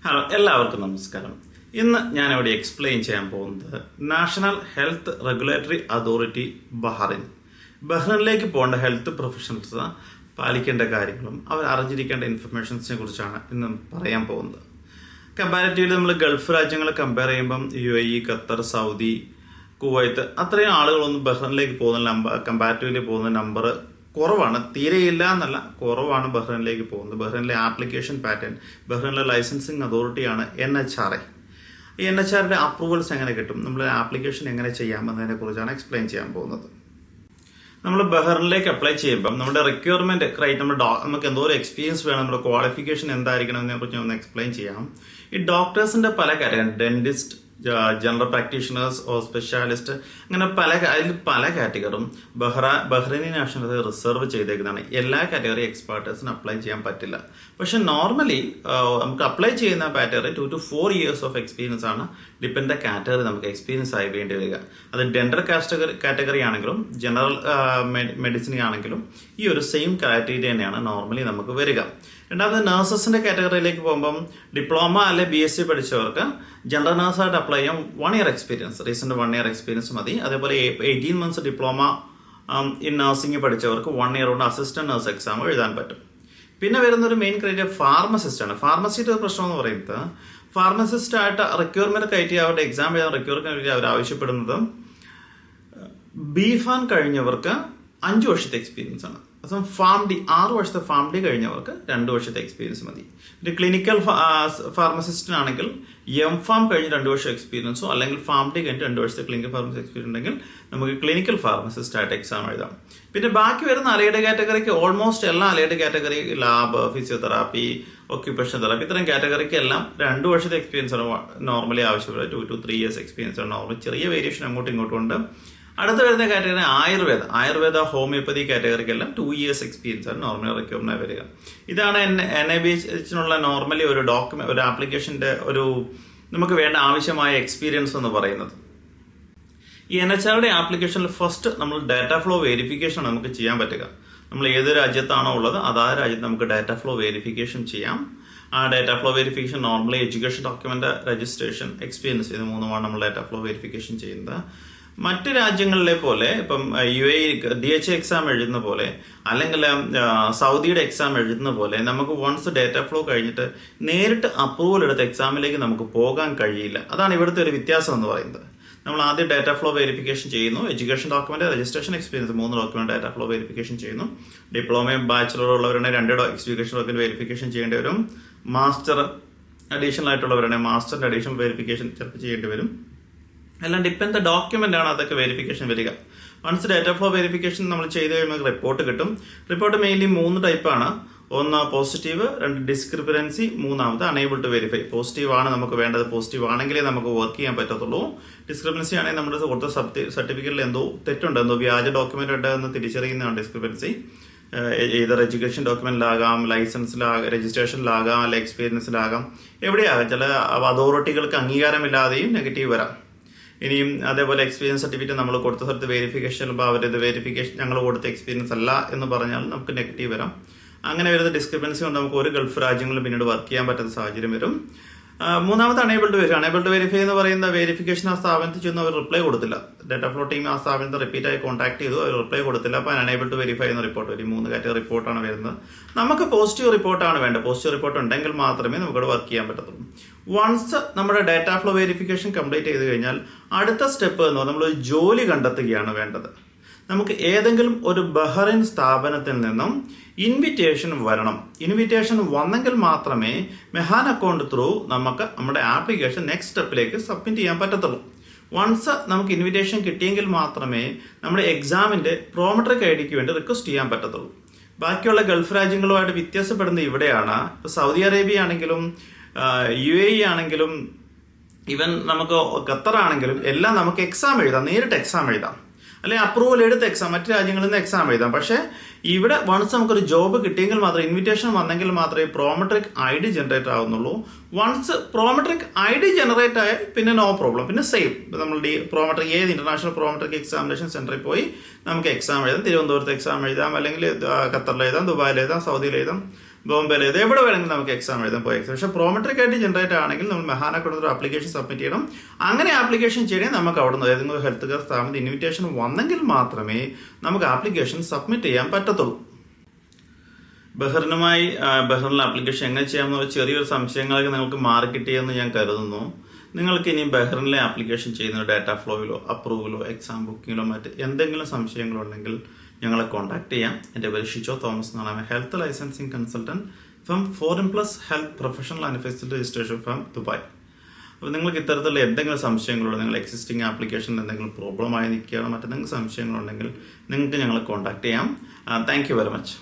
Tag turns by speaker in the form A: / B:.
A: Hello, എല്ലാവർക്കും നമസ്കാരം. ഇന്ന് ഞാനിവിടെ എക്സ്പ്ലെയിൻ ചെയ്യാൻ പോകുന്നത് നാഷണൽ ഹെൽത്ത് റെഗുലേറ്ററി അതോറിറ്റി ബഹ്റിനിലേക്ക് പോകേണ്ട ഹെൽത്ത് പ്രൊഫഷണൽസ് പാലിക്കേണ്ട കാര്യങ്ങളും അവർ അറിഞ്ഞിരിക്കേണ്ട ഇൻഫർമേഷൻസിനെ കുറിച്ചാണ് ഇന്ന് പറയാൻ പോകുന്നത്. കമ്പാരിറ്റീവ്ലി നമ്മൾ ഗൾഫ് രാജ്യങ്ങളെ കമ്പയർ ചെയ്യുമ്പം UAE, ഖത്തർ, സൗദി, കുവൈത്ത് അത്രയും ആളുകളൊന്നും ബഹ്റിനിലേക്ക് പോകുന്ന കമ്പാരിറ്റീവ്ലി പോകുന്ന നമ്പർ കുറവാണ്. തീരെയില്ല എന്നല്ല, കുറവാണ് ബഹ്റിനിലേക്ക് പോകുന്നത്. ബഹ്റിനിലെ ആപ്ലിക്കേഷൻ പാറ്റേൺ, ബഹ്റിനിലെ ലൈസൻസിങ് അതോറിറ്റിയാണ് NHRA. ഈ NHRAയുടെ അപ്രൂവൽസ് എങ്ങനെ കിട്ടും, നമ്മൾ ആപ്ലിക്കേഷൻ എങ്ങനെ ചെയ്യാമെന്നതിനെ കുറിച്ചാണ് എക്സ്പ്ലെയിൻ ചെയ്യാൻ പോകുന്നത്. നമ്മൾ ബഹ്റിനിലേക്ക് അപ്ലൈ ചെയ്യുമ്പം നമ്മുടെ റിക്വയർമെന്റ് നമുക്ക് എന്തോരം എക്സ്പീരിയൻസ് വേണം, നമ്മുടെ ക്വാളിഫിക്കേഷൻ എന്തായിരിക്കണം എന്നതിനെ കുറിച്ച് ഒന്ന് എക്സ്പ്ലെയിൻ ചെയ്യാം. ഈ ഡോക്ടേഴ്സിന്റെ പല category, dentist, general practitioners or specialist, അങ്ങനെ അതിൽ പല കാറ്റഗറിയും ബഹ്റൈനി നാഷണൽ റിസർവ് ചെയ്തേക്കുന്നതാണ്. എല്ലാ കാറ്റഗറി എക്സ്പേർട്ടേഴ്സിന് അപ്ലൈ ചെയ്യാൻ പറ്റില്ല. പക്ഷെ നോർമലി നമുക്ക് അപ്ലൈ ചെയ്യുന്ന category 2 to 4 years of experience ആണ് ഡിപ്പെൻഡ് കാറ്റഗറി നമുക്ക് എക്സ്പീരിയൻസ് ആയി വേണ്ടി വരിക. അത് ഡെന്റൽ കാറ്റഗറി ആണെങ്കിലും ജനറൽ മെഡിസിൻ ആണെങ്കിലും ഈ ഒരു സെയിം ക്രൈറ്റീരിയ തന്നെയാണ് നോർമലി നമുക്ക് വരിക. രണ്ടാമത് നഴ്സസിന്റെ കാറ്റഗറിയിലേക്ക് പോകുമ്പം ഡിപ്ലോമ അല്ലെ BSc പഠിച്ചവർക്ക് ജനറൽ നഴ്സായിട്ട് അപ്ലൈ ചെയ്യാം. 1 year experience, recent 1 year experience മതി. അതേപോലെ 18 months ഡിപ്ലോമ ഇൻ നഴ്സിംഗ് പഠിച്ചവർക്ക് 1 year കൊണ്ട് അസിസ്റ്റന്റ് നഴ്സ് എക്സാം എഴുതാൻ പറ്റും. പിന്നെ വരുന്ന ഒരു മെയിൻ ക്രൈറ്റീരിയ ഫാർമസിസ്റ്റ് ആണ്. ഫാർമസിയുടെ ഒരു പ്രശ്നം എന്ന് പറയുന്നത്, ഫാർമസിസ്റ്റ് ആയിട്ട് റിക്വയർമെന്റ് ക്രൈറ്റീരിയ അവരുടെ എക്സാം എഴുതാൻ റിക്വയർമെന്റ് അവർ ആവശ്യപ്പെടുന്നത് B.Pharm കഴിഞ്ഞവർക്ക് 5 വർഷത്തെ എക്സ്പീരിയൻസ് ആണ്. ഫാം ഡി 6 വർഷത്തെ ഫാം ഡി കഴിഞ്ഞവർക്ക് 2 വർഷത്തെ എക്സ്പീരിയൻസ് മതി. പിന്നെ ക്ലിനിക്കൽ ഫാർമസിസ്റ്റിനാണെങ്കിൽ M.Pharm കഴിഞ്ഞ് 2 വർഷം എക്സ്പീരിയൻസോ അല്ലെങ്കിൽ ഫാം ഡി കഴിഞ്ഞ് 2 വർഷത്തെ ക്ലിനിക്കൽ ഫാർമസി എക്സ്പീരിയൻസ് ഉണ്ടെങ്കിൽ നമുക്ക് ക്ലിനിക്കൽ ഫാർമസിസ്റ്റ് ആയിട്ട് എക്സാം എഴുതാം. പിന്നെ ബാക്കി വരുന്ന അലൈഡ് കാറ്റഗറിക്ക് ഓൾമോസ്റ്റ് എല്ലാ allied category, lab, physiotherapy, occupation therapy, ഇത്തരം കാറ്റഗറിക്ക് എല്ലാം 2 വർഷത്തെ എക്സ്പീരിയൻസ് ആണ് നോർമലി ആവശ്യപ്പെടുന്നത്. 2 to 3 years എക്സ്പീരിയൻസ് ആണ് നോർമലി. ചെറിയ വേരിയേഷൻ അങ്ങോട്ടും ഇങ്ങോട്ടും ഉണ്ട്. അടുത്ത വരുന്ന കാറ്റഗറി ആയുർവേദ ഹോമിയോപ്പതി കാറ്റഗറിക്കെല്ലാം 2 years എക്സ്പീരിയൻസ് ആണ് നോർമലി റിക്വയർമെന്റ് വരിക. ഇതാണ് NIBHനുള്ള നോർമലി ഒരു ഒരു ആപ്ലിക്കേഷന്റെ ഒരു നമുക്ക് വേണ്ട ആവശ്യമായ എക്സ്പീരിയൻസ് എന്ന് പറയുന്നത്. ഈ NHRAയുടെ ആപ്ലിക്കേഷനിൽ ഫസ്റ്റ് നമ്മൾ ഡാറ്റ ഫ്ലോ വെരിഫിക്കേഷൻ നമുക്ക് ചെയ്യാൻ പറ്റുക. നമ്മൾ ഏത് രാജ്യത്താണോ ഉള്ളത് അതാത് രാജ്യത്ത് നമുക്ക് ഡാറ്റ ഫ്ലോ വെരിഫിക്കേഷൻ ചെയ്യാം. ആ data flow verification normally education document, registration, experience, ഇത് 3 നമ്മൾ ഡാറ്റ ഫ്ലോ വെരിഫിക്കേഷൻ ചെയ്യുന്നത്. മറ്റ് രാജ്യങ്ങളിലെ പോലെ ഇപ്പം UAE DHA എക്സാം എഴുതുന്ന പോലെ അല്ലെങ്കിൽ സൗദിയുടെ എക്സാം എഴുതുന്ന പോലെ നമുക്ക് വൺസ് ഡേറ്റ ഫ്ലോ കഴിഞ്ഞിട്ട് നേരിട്ട് അപ്രൂവൽ എടുത്ത എക്സാമിലേക്ക് നമുക്ക് പോകാൻ കഴിയില്ല. അതാണ് ഇവിടുത്തെ ഒരു വ്യത്യാസം എന്ന് പറയുന്നത്. നമ്മൾ ആദ്യം ഡാറ്റ ഫ്ലോ വെരിഫിക്കേഷൻ ചെയ്യുന്നു. Education document, registration, experience 3 document data flow verification ചെയ്യുന്നു. ഡിപ്ലോമയും ബാച്ചിലറും ഉള്ളവരുണ്ടെങ്കിൽ 2 എഡ്യൂക്കേഷൻ ഡോക്യുമെന്റ് വെരിഫിക്കേഷൻ ചെയ്യേണ്ടി വരും. മാസ്റ്റർ അഡീഷണൽ ആയിട്ടുള്ളവരുണ്ടെങ്കിൽ മാസ്റ്ററിന്റെ അഡീഷണൽ വെരിഫിക്കേഷൻ ചിലപ്പോൾ ചെയ്യേണ്ടി വരും. എല്ലാം ഡിപ്പെൻഡ് ഡോക്യുമെന്റ് ആണ് അതൊക്കെ വെരിഫിക്കേഷൻ വരിക. വൺസ് ഡാറ്റ ഫ്ലോ വെരിഫിക്കേഷൻ നമ്മൾ ചെയ്ത് കഴിയുമ്പോൾ റിപ്പോർട്ട് കിട്ടും. റിപ്പോർട്ട് മെയിൻലി 3 ടൈപ്പാണ്. 1 positive, 2 discrepancy, 3 unable to verify. Positive ആണ് നമുക്ക് വേണ്ടത്, പോസിറ്റീവ് ആണെങ്കിലേ നമുക്ക് വർക്ക് ചെയ്യാൻ പറ്റത്തുള്ളൂ. ഡിസ്ക്രിപ്പൻസി ആണെങ്കിൽ നമ്മുടെ കൊടുത്ത സർട്ടിഫിക്കറ്റിൽ എന്തോ തെറ്റുണ്ട്, എന്തോ വ്യാജ ഡോക്യുമെന്റ് ഉണ്ട് എന്ന് തിരിച്ചറിയുന്നതാണ് ഡിസ്ക്രിപ്പൻസി. ഏതൊരു എഡ്യൂക്കേഷൻ ഡോക്യുമെന്റിലാകാം, ലൈസൻസിലാകാം, രജിസ്ട്രേഷനിലാകാം, അല്ലെ എക്സ്പീരിയൻസിലാകാം, എവിടെയാകാം. ചില അതോറിറ്റികൾക്ക് അംഗീകാരമില്ലാതെയും നെഗറ്റീവ് വരാം. ഇനിയും അതേപോലെ എക്സ്പീരിയൻസ് സർട്ടിഫിക്കറ്റ് നമ്മൾ കൊടുത്ത സ്ഥലത്ത് വെരിഫിക്കേഷൻ ചെയ്യുമ്പോൾ അവരത് വെരിഫിക്കേഷൻ ഞങ്ങൾ കൊടുത്ത എക്സ്പീരിയൻസ് അല്ല എന്ന് പറഞ്ഞാൽ നമുക്ക് നെഗറ്റീവ് വരാം. അങ്ങനെ വരുന്ന ഡിസ്ക്രിപ്പൻസി കൊണ്ട് നമുക്ക് ഒരു ഗൾഫ് രാജ്യങ്ങളിൽ പിന്നീട് വർക്ക് ചെയ്യാൻ പറ്റുന്ന സാഹചര്യം വരും. 3 unable to verify. Unable to verify എന്ന് പറയുന്ന വെരിഫിക്കേഷൻ ആ സ്ഥാപനത്തിൽ ചെന്ന് അവർ റിപ്ലൈ കൊടുത്തില്ല. ഡാറ്റ ഫ്ലോ ടീം ആ സ്ഥാപനത്തെ റിപ്പീറ്റ് ആയി കോൺടാക്ട് ചെയ്തു, അവർ റിപ്ലൈ കൊടുത്തില്ല. അപ്പോൾ അണേബിൾ ടു വെരിഫൈ എന്ന റിപ്പോർട്ട് വരും. 3 കാറ്റഗറി റിപ്പോർട്ടാണ് വരുന്നത്. നമുക്ക് പോസിറ്റീവ് റിപ്പോർട്ടാണ് വേണ്ടത്. പോസിറ്റീവ് റിപ്പോർട്ട് ഉണ്ടെങ്കിൽ മാത്രമേ നമുക്കവിടെ വർക്ക് ചെയ്യാൻ പറ്റത്തുള്ളൂ. വൺസ് നമ്മുടെ ഡാറ്റ ഫ്ലോ വെരിഫിക്കേഷൻ കംപ്ലീറ്റ് ചെയ്ത് കഴിഞ്ഞാൽ അടുത്ത സ്റ്റെപ്പ് എന്ന് പറഞ്ഞാൽ നമ്മൾ ജോലി കണ്ടെത്തുകയാണ് വേണ്ടത്. നമുക്ക് ഏതെങ്കിലും ഒരു ബഹ്റൈൻ സ്ഥാപനത്തിൽ നിന്നും ഇൻവിറ്റേഷൻ വരണം. ഇൻവിറ്റേഷൻ വന്നെങ്കിൽ മാത്രമേ മെഹാൻ അക്കൗണ്ട് ത്രൂ നമുക്ക് നമ്മുടെ ആപ്ലിക്കേഷൻ നെക്സ്റ്റ് സ്റ്റെപ്പിലേക്ക് സബ്മിറ്റ് ചെയ്യാൻ പറ്റത്തുള്ളൂ. വൺസ് നമുക്ക് ഇൻവിറ്റേഷൻ കിട്ടിയെങ്കിൽ മാത്രമേ നമ്മുടെ എക്സാമിന്റെ പ്രോമെട്രിക് IDക്ക് വേണ്ടി റിക്വസ്റ്റ് ചെയ്യാൻ പറ്റത്തുള്ളൂ. ബാക്കിയുള്ള ഗൾഫ് രാജ്യങ്ങളുമായിട്ട് വ്യത്യാസപ്പെടുന്നത് ഇവിടെയാണ്. സൗദി അറേബ്യ ആണെങ്കിലും UAE ആണെങ്കിലും ഈവൻ നമുക്ക് ഖത്തർ ആണെങ്കിലും എല്ലാം നമുക്ക് എക്സാം എഴുതാം, നേരിട്ട് എക്സാം എഴുതാം, അല്ലെങ്കിൽ അപ്രൂവൽ എടുത്ത് എക്സാം മറ്റു രാജ്യങ്ങളിൽ നിന്ന് എക്സാം എഴുതാം. പക്ഷേ ഇവിടെ വൺസ് നമുക്കൊരു ജോബ് കിട്ടിയെങ്കിൽ മാത്രമേ, ഇൻവിറ്റേഷൻ വന്നെങ്കിൽ മാത്രമേ പ്രോമെട്രിക് ID ജനറേറ്റ് ആവുന്നുള്ളൂ. വൺസ് പ്രോമെട്രിക് ID ജനറേറ്റ് ആയാൽ പിന്നെ നോ പ്രോബ്ലം, പിന്നെ സെയിം നമ്മൾ പ്രോമെട്രിക് ഏത് ഇന്റർനാഷണൽ പ്രോമെട്രിക് എക്സാമിനേഷൻ സെന്ററിൽ പോയി നമുക്ക് എക്സാം എഴുതാം. തിരുവനന്തപുരത്ത് എക്സാം എഴുതാം, അല്ലെങ്കിൽ ഖത്തറിൽ എഴുതാം, ദുബായിൽ എഴുതാം, സൗദിയിൽ എഴുതാം. ബോംബെയിൽ ഏത് എവിടെ വേണമെങ്കിലും നമുക്ക് എക്സാം എഴുതാൻ പോയി എക്സാം. പക്ഷേ പ്രോമെട്രിക് ആയിട്ട് ജനറേറ്റ് ആണെങ്കിൽ നമ്മൾ മെഹാന കൊടുത്തൊരു ആപ്ലിക്കേഷൻ സബ്മിറ്റ് ചെയ്യണം. അങ്ങനെ ആപ്ലിക്കേഷൻ ചെയ്യണേ നമുക്ക് അവിടെ നിന്ന് ഏതെങ്കിലും ഹെൽത്ത് കെയർ സ്ഥാപനത്തിൽ ഇൻവിറ്റേഷൻ വന്നെങ്കിൽ മാത്രമേ നമുക്ക് ആപ്ലിക്കേഷൻ സബ്മിറ്റ് ചെയ്യാൻ പറ്റത്തുള്ളൂ. ബഹ്റിനിലെ ആപ്ലിക്കേഷൻ എങ്ങനെ ചെയ്യാമെന്നുള്ള ചെറിയൊരു സംശയങ്ങളൊക്കെ നിങ്ങൾക്ക് മാറി കിട്ടിയെന്ന് ഞാൻ കരുതുന്നു. നിങ്ങൾക്ക് ഇനി ബഹ്റിനിലെ ആപ്ലിക്കേഷൻ ചെയ്യുന്ന ഡാറ്റ ഫ്ലോയിലോ അപ്രൂവലോ എക്സാം ബുക്കിങ്ങിലോ മറ്റ് എന്തെങ്കിലും സംശയങ്ങളുണ്ടെങ്കിൽ ഞങ്ങളെ കോൺടാക്ട് ചെയ്യാം. എൻ്റെ പേര് ഷിജോ തോമസ് എന്നാണ്. Health licensing consultant from foreign plus health professional and facility registration from Dubai. അപ്പോൾ നിങ്ങൾക്ക് ഇത്തരത്തിലുള്ള എന്തെങ്കിലും സംശയങ്ങളുണ്ടോ, നിങ്ങൾ എക്സിസ്റ്റിംഗ് ആപ്ലിക്കേഷനിൽ എന്തെങ്കിലും പ്രോബ്ലമായി നിൽക്കുകയോ മറ്റെന്തെങ്കിലും സംശയങ്ങളുണ്ടെങ്കിൽ നിങ്ങൾക്ക് ഞങ്ങളെ കോൺടാക്ട് ചെയ്യാം. Thank you very much.